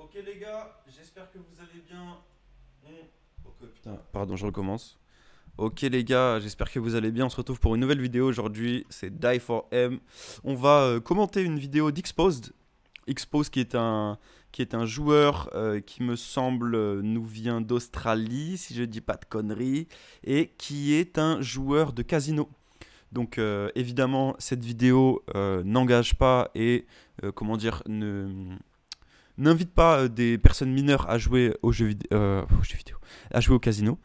Ok les gars, j'espère que vous allez bien. Ok, putain, pardon, je recommence. Ok les gars, j'espère que vous allez bien. On se retrouve pour une nouvelle vidéo aujourd'hui. C'est Die for M. On va commenter une vidéo d'Exposed. Exposed qui est un joueur qui me semble nous vient d'Australie, si je dis pas de conneries, et qui est un joueur de casino. Donc évidemment, cette vidéo n'engage pas et comment dire n'invite pas des personnes mineures à jouer aux jeux vidéo, à jouer au casino.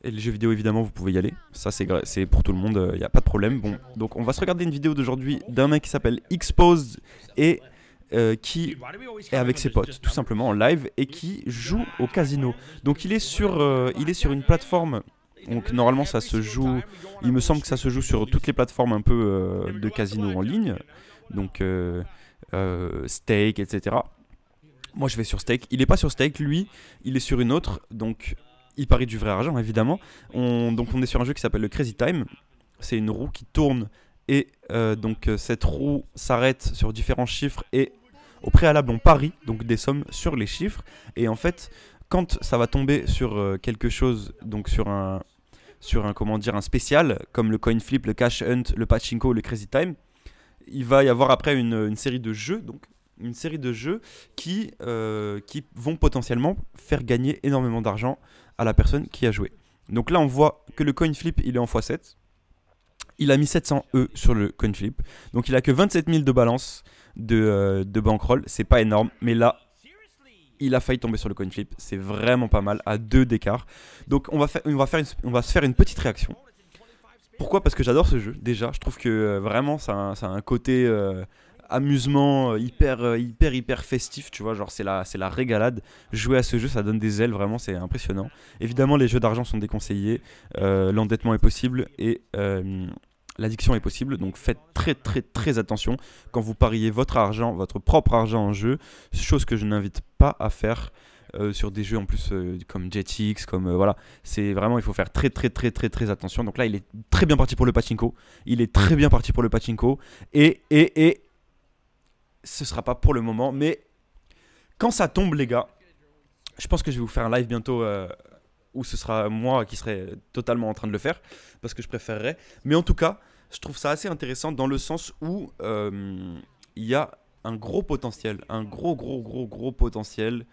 Et les jeux vidéo, évidemment, vous pouvez y aller. Ça, c'est pour tout le monde, il n'y a pas de problème. Bon, donc on va se regarder une vidéo d'aujourd'hui d'un mec qui s'appelle Exposed et qui est avec ses potes, tout simplement en live, et qui joue au casino. Donc il est sur une plateforme. Donc normalement, ça se joue. Il me semble que ça se joue sur toutes les plateformes un peu de casino en ligne. Donc Stake, etc. Moi, je vais sur Stake. Il est pas sur Stake, lui. Il est sur une autre. Donc, il parie du vrai argent, évidemment. Donc, on est sur un jeu qui s'appelle le Crazy Time. C'est une roue qui tourne. Et donc, cette roue s'arrête sur différents chiffres. Et au préalable, on parie donc des sommes sur les chiffres. Et en fait, quand ça va tomber sur quelque chose, donc sur un comment dire, un spécial, comme le coin flip, le cash hunt, le pachinko, le Crazy Time, il va y avoir après une série de jeux. Donc, une série de jeux qui vont potentiellement faire gagner énormément d'argent à la personne qui a joué. Donc là, on voit que le coin flip, il est en x7. Il a mis 700 E sur le coin flip. Donc il a que 27 000 de balance de bankroll. C'est pas énorme. Mais là, il a failli tomber sur le coin flip. C'est vraiment pas mal, à 2 d'écart. Donc on va se faire une petite réaction. Pourquoi? Parce que j'adore ce jeu. Déjà, je trouve que vraiment, ça a un côté amusement hyper festif, tu vois, genre c'est la régalade. Jouer à ce jeu, ça donne des ailes, vraiment, c'est impressionnant. Évidemment, les jeux d'argent sont déconseillés, l'endettement est possible et l'addiction est possible, donc faites très attention quand vous pariez votre argent, votre propre argent en jeu, chose que je n'invite pas à faire. Sur des jeux en plus comme Jetix, comme voilà, c'est vraiment, il faut faire très attention. Donc là, il est très bien parti pour le pachinko, et ce sera pas pour le moment, mais quand ça tombe, les gars, je pense que je vais vous faire un live bientôt où ce sera moi qui serai totalement en train de le faire parce que je préférerais. Mais en tout cas, je trouve ça assez intéressant dans le sens où il y a un gros potentiel, un gros potentiel.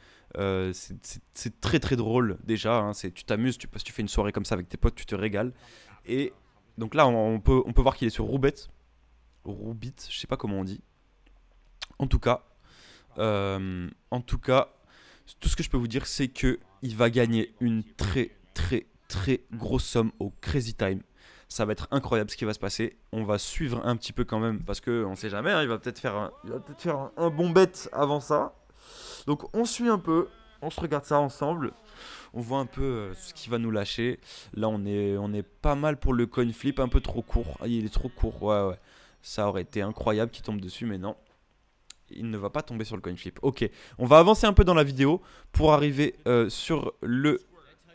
C'est très drôle déjà. Hein, tu t'amuses, tu fais une soirée comme ça avec tes potes, tu te régales. Et donc là, on peut voir qu'il est sur Roubet, je sais pas comment on dit. En tout cas, tout ce que je peux vous dire, c'est que il va gagner une très grosse somme au Crazy Time. Ça va être incroyable ce qui va se passer. On va suivre un petit peu quand même parce que on sait jamais. Hein, il va peut-être faire un bon bet avant ça. Donc on suit un peu, on se regarde ça ensemble. On voit un peu ce qui va nous lâcher. Là, on est pas mal pour le coin flip, un peu trop court. Ah, il est trop court, ouais. Ça aurait été incroyable qu'il tombe dessus, mais non. Il ne va pas tomber sur le coin flip. Ok, on va avancer un peu dans la vidéo pour arriver sur le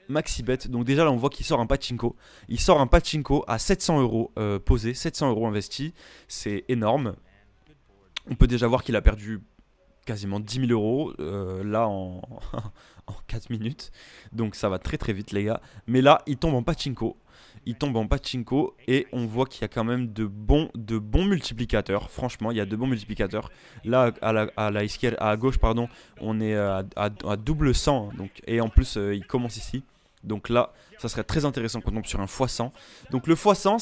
maxi bet. Donc déjà là on voit qu'il sort un pachinko. Il sort un pachinko à 700 euros posé, 700 euros investis. C'est énorme. On peut déjà voir qu'il a perdu quasiment 10 000 euros là en 4 minutes. Donc ça va très vite les gars. Mais là il tombe en pachinko. Et on voit qu'il y a quand même de bons multiplicateurs. Franchement, il y a de bons multiplicateurs. Là, à gauche, pardon, on est à double 100. Donc, et en plus, il commence ici. Donc là, ça serait très intéressant qu'on tombe sur un x100. Donc le x100,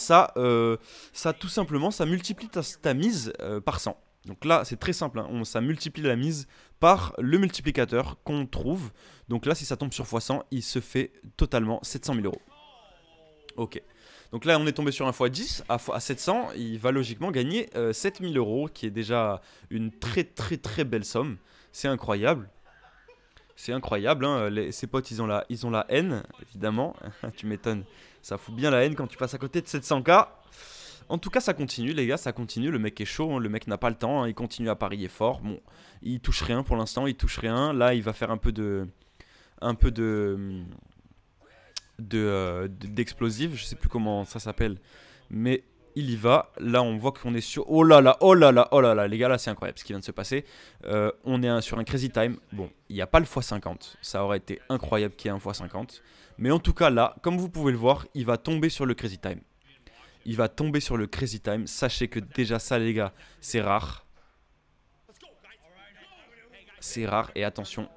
ça tout simplement, ça multiplie ta mise par 100. Donc là, c'est très simple. Hein. Ça multiplie la mise par le multiplicateur qu'on trouve. Donc là, si ça tombe sur x100, il se fait totalement 700 000 euros. Ok. Donc là, on est tombé sur un x10 à 700. Il va logiquement gagner 7000 euros, qui est déjà une très belle somme. C'est incroyable. C'est incroyable. Hein. Ses potes, ils ont la haine, évidemment. Tu m'étonnes. Ça fout bien la haine quand tu passes à côté de 700K. En tout cas, ça continue, les gars. Ça continue. Le mec est chaud. Hein. Le mec n'a pas le temps. Hein. Il continue à parier fort. Bon, il touche rien pour l'instant. Il touche rien. Là, il va faire un peu d'explosif, je sais plus comment ça s'appelle, mais il y va. Là, on voit qu'on est sur... Oh là là, oh là là, oh là là. Les gars, là, c'est incroyable ce qui vient de se passer. On est sur un Crazy Time. Bon, il n'y a pas le x50. Ça aurait été incroyable qu'il y ait un x50. Mais en tout cas, là, comme vous pouvez le voir, il va tomber sur le Crazy Time. Il va tomber sur le Crazy Time. Sachez que déjà ça, les gars, c'est rare. C'est rare. Et attention,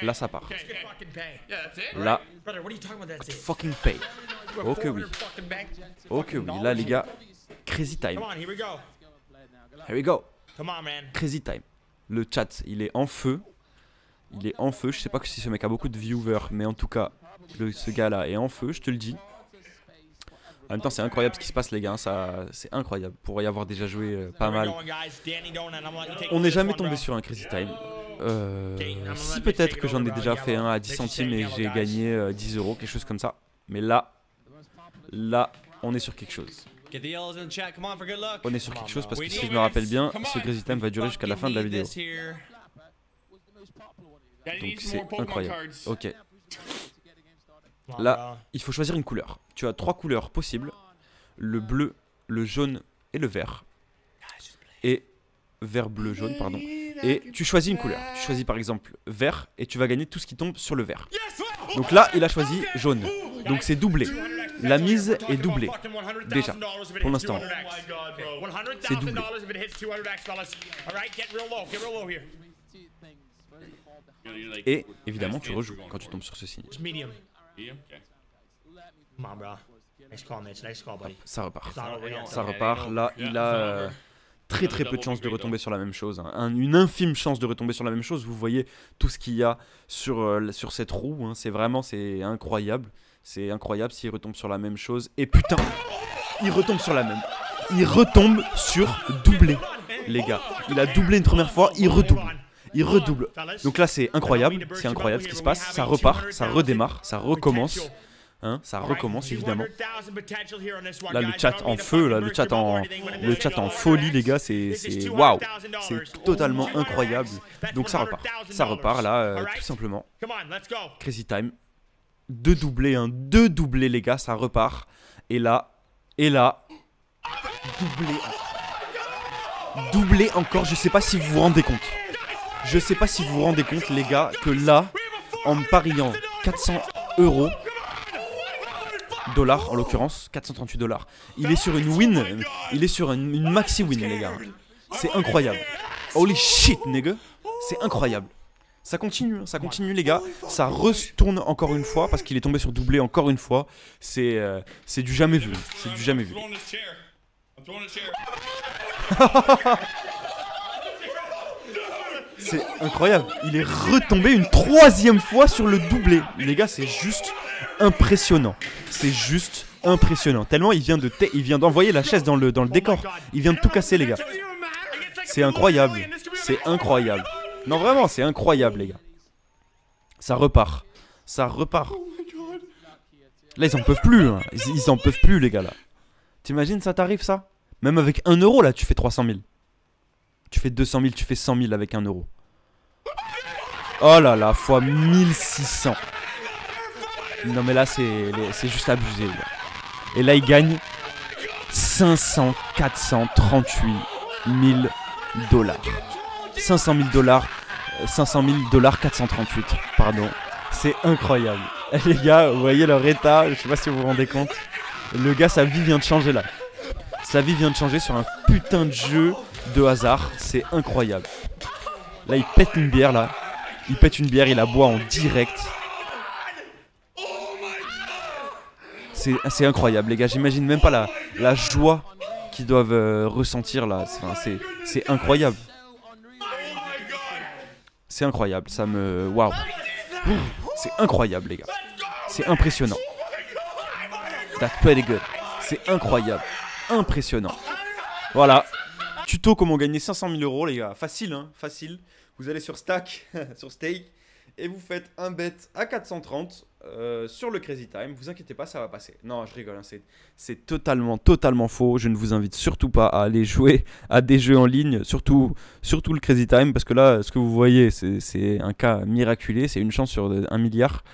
là, ça part. Là, fucking pay. Ok, oui. Ok, oui. Là, les gars, Crazy Time. Here we go. Crazy Time. Le chat, il est en feu. Il est en feu. Je sais pas si ce mec a beaucoup de viewers, mais en tout cas, ce gars-là est en feu, je te le dis. En même temps, c'est incroyable ce qui se passe, les gars. C'est incroyable. Pour y avoir déjà joué pas mal. On n'est jamais tombé sur un Crazy Time. Si peut-être que j'en ai déjà fait un à 10 centimes et j'ai gagné 10 euros, quelque chose comme ça. Mais là, on est sur quelque chose. On est sur quelque chose parce que si je me rappelle bien, ce Crazy Time va durer jusqu'à la fin de la vidéo. Donc c'est incroyable. Ok. Là, il faut choisir une couleur. Tu as 3 couleurs possibles. Le bleu, le jaune et le vert. Et vert, bleu, jaune, pardon. Et tu choisis une couleur. Tu choisis par exemple vert et tu vas gagner tout ce qui tombe sur le vert. Donc là, il a choisi jaune. Donc c'est doublé. La mise est doublée. Déjà, pour l'instant. C'est doublé. Et évidemment, tu rejoues quand tu tombes sur ce signe. Hop, ça repart. Ça repart. Là, il a très peu de chances de retomber sur la même chose. Une infime chance de retomber sur la même chose. Vous voyez tout ce qu'il y a sur cette roue. Hein. C'est incroyable. C'est incroyable s'il retombe sur la même chose. Et putain, il retombe sur la même. Il retombe sur doublé, les gars. Il a doublé une première fois, il redouble. Il redouble. Donc là, c'est incroyable ce qui se passe. Ça repart, ça redémarre, ça recommence. Hein, ça recommence évidemment. Là, le chat en feu, là, le chat en folie, les gars, c'est waouh. C'est totalement incroyable. Donc ça repart là, tout simplement. Crazy Time. 2 doublés, hein, 2 doublés, les gars, ça repart. Et là, doublé encore. Je sais pas si vous vous rendez compte. Je sais pas si vous vous rendez compte, les gars, que là, en pariant 400 euros, dollars en l'occurrence, 438 $, il est sur une win, il est sur une maxi win, les gars. C'est incroyable. Holy shit, nigga. C'est incroyable. Ça continue, les gars. Ça retourne encore une fois parce qu'il est tombé sur doublé encore une fois. C'est du jamais vu. C'est du jamais vu. C'est incroyable. Il est retombé une 3e fois sur le doublé. Les gars, c'est juste impressionnant. C'est juste impressionnant. Tellement il vient d'envoyer la chaise dans le décor. Il vient de tout casser, les gars. C'est incroyable. C'est incroyable. Non, vraiment, c'est incroyable, les gars. Ça repart. Ça repart. Là, ils en peuvent plus. Hein. Ils en peuvent plus, les gars, là. T'imagines, ça t'arrive, ça? Même avec 1 euro, là, tu fais 300 000. Tu fais 200 000, tu fais 100 000 avec 1 euro. Oh là là, fois 1600. Non, mais là, c'est juste abusé, là. Et là, il gagne 438 000 $. 500 000 $, 500 000 $, 438, pardon. C'est incroyable. Les gars, vous voyez leur état, je sais pas si vous vous rendez compte. Le gars, sa vie vient de changer là. Sa vie vient de changer sur un putain de jeu de hasard. C'est incroyable. Là, il pète une bière là. Il pète une bière, il la boit en direct. C'est incroyable, les gars. J'imagine même pas la joie qu'ils doivent ressentir là. Enfin, c'est incroyable. C'est incroyable, ça me... Waouh. C'est incroyable, les gars. C'est impressionnant. That's pretty good. C'est incroyable. Impressionnant. Voilà. Tuto comment gagner 500 000 €, les gars. Facile, hein. Facile. Vous allez sur Stack, sur Stake, et vous faites un bet à 430 sur le Crazy Time. Vous inquiétez pas, ça va passer. Non, je rigole. Hein. C'est totalement faux. Je ne vous invite surtout pas à aller jouer à des jeux en ligne, surtout le Crazy Time, parce que là, ce que vous voyez, c'est un cas miraculé. C'est une chance sur 1 milliard.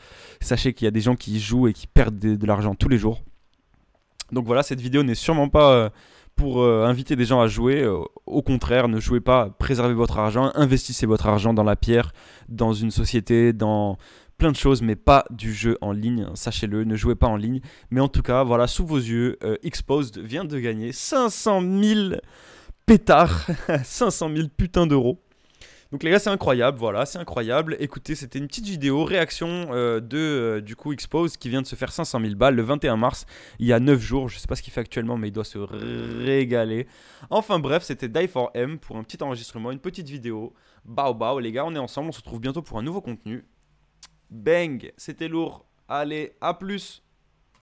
Sachez qu'il y a des gens qui y jouent et qui perdent de l'argent tous les jours. Donc voilà, cette vidéo n'est sûrement pas pour inviter des gens à jouer. Au contraire, ne jouez pas, préservez votre argent, investissez votre argent dans la pierre, dans une société, dans plein de choses, mais pas du jeu en ligne. Sachez-le, ne jouez pas en ligne. Mais en tout cas, voilà, sous vos yeux, Xposed vient de gagner 500 000 pétards, 500 000 putains d'euros. Donc les gars, c'est incroyable, voilà, c'est incroyable. Écoutez, c'était une petite vidéo réaction du coup Xpose qui vient de se faire 500 000 balles le 21 mars, il y a 9 jours. Je sais pas ce qu'il fait actuellement, mais il doit se régaler. Enfin bref, c'était Die4M pour un petit enregistrement, une petite vidéo. Bao bao les gars, on est ensemble, on se retrouve bientôt pour un nouveau contenu. Bang, c'était lourd. Allez, à plus.